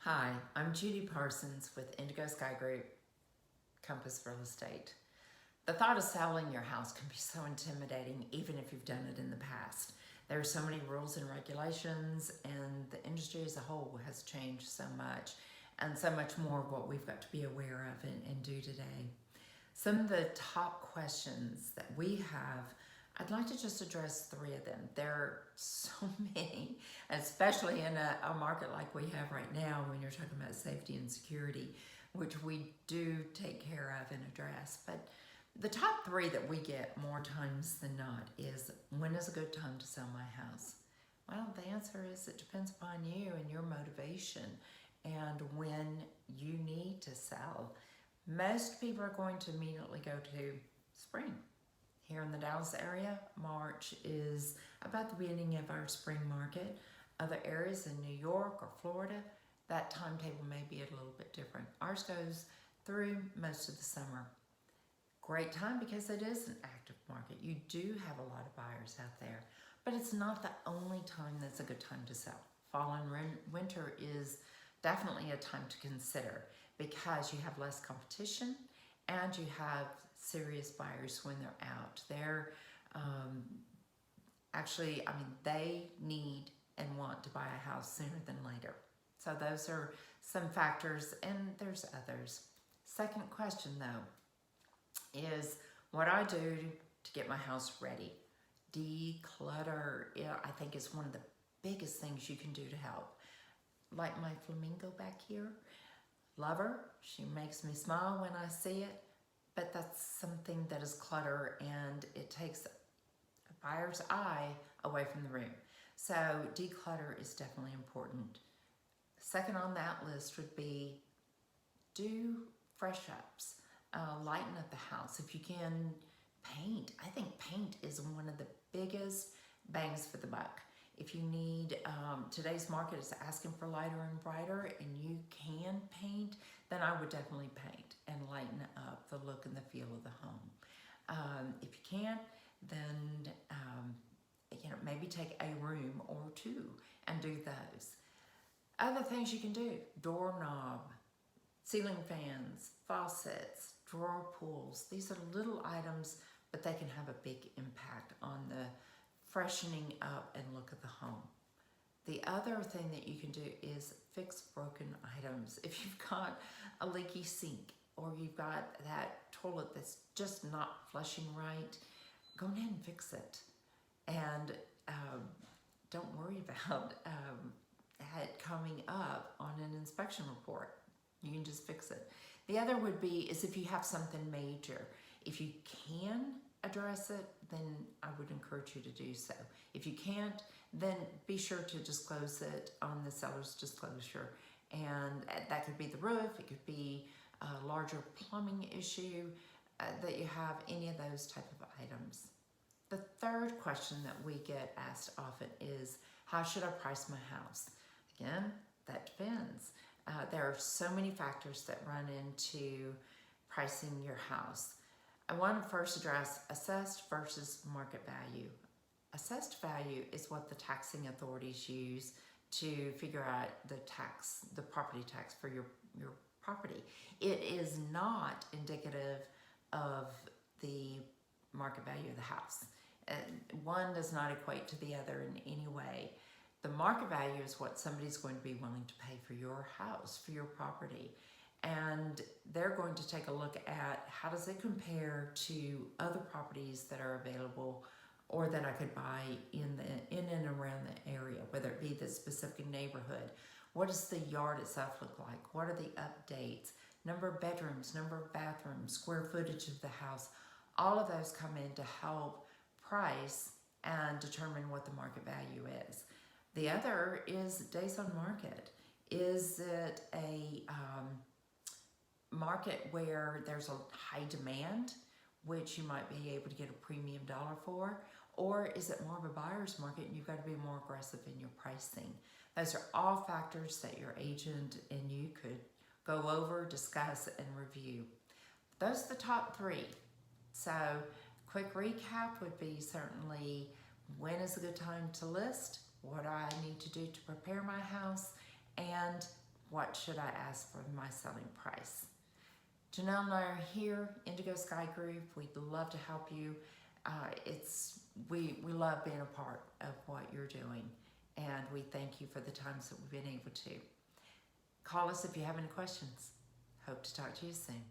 Hi, I'm Judy Parsons with Indigo Skye Group, Compass Real Estate. The thought of selling your house can be so intimidating even if you've done it in the past. There are so many rules and regulations, and the industry as a whole has changed so much, and so much more of what we've got to be aware of and do today. Some of the top questions that we have, I'd like to just address three of them. There are so many, especially in a market like we have right now when you're talking about safety and security, which we do take care of and address. But the top three that we get more times than not is, when is a good time to sell my house? Well, the answer is it depends upon you and your motivation and when you need to sell. Most people are going to immediately go to spring. Here in the Dallas area, March is about the beginning of our spring market. Other areas in New York or Florida, that timetable may be a little bit different. Ours goes through most of the summer. Great time because it is an active market. You do have a lot of buyers out there, but it's not the only time that's a good time to sell. Fall and winter is definitely a time to consider because you have less competition and you have serious buyers when they're out. They're they need and want to buy a house sooner than later. So those are some factors, and there's others. Second question though is what I do to get my house ready. Declutter, I think, is one of the biggest things you can do to help. Like my flamingo back here, love her. She makes me smile when I see it. But that's something that is clutter, and it takes a buyer's eye away from the room. So declutter is definitely important. Second on that list would be do fresh ups, lighten up the house. If you can paint, I think paint is one of the biggest bangs for the buck. If you need, today's market is asking for lighter and brighter, and you can paint, then I would definitely paint and lighten up the look and the feel of the home. If you can't, then maybe take a room or two and do those. Other things you can do: doorknob, ceiling fans, faucets, drawer pulls. These are little items, but they can have a big impact on the freshening up and look of the home. The other thing that you can do is fix broken items. If you've got a leaky sink or you've got that toilet that's just not flushing right, go ahead and fix it. And don't worry about it coming up on an inspection report. You can just fix it. The other would be is if you have something major. If you can address it, then I would encourage you to do so. If you can't, then be sure to disclose it on the seller's disclosure. And that could be the roof, it could be a larger plumbing issue that you have, any of those type of items. The third question that we get asked often is, how should I price my house? Again, that depends. There are so many factors that run into pricing your house. I want to first address assessed versus market value. Assessed value is what the taxing authorities use to figure out the property tax for your property. It is not indicative of the market value of the house. One does not equate to the other in any way. The market value is what somebody's going to be willing to pay for your house, for your property. And they're going to take a look at how does it compare to other properties that are available or that I could buy in and around the area, whether it be the specific neighborhood. What does the yard itself look like? What are the updates? Number of bedrooms, number of bathrooms, square footage of the house. All of those come in to help price and determine what the market value is. The other is days on market. Is it a market where there's a high demand, which you might be able to get a premium dollar for, or is it more of a buyer's market and you've got to be more aggressive in your pricing? Those are all factors that your agent and you could go over, discuss, and review. Those are the top three. So quick recap would be certainly, when is a good time to list? What do I need to do to prepare my house? And what should I ask for my selling price? Janelle and I are here, Indigo Skye Group. We'd love to help you. We love being a part of what you're doing, and we thank you for the times that we've been able to. Call us if you have any questions. Hope to talk to you soon.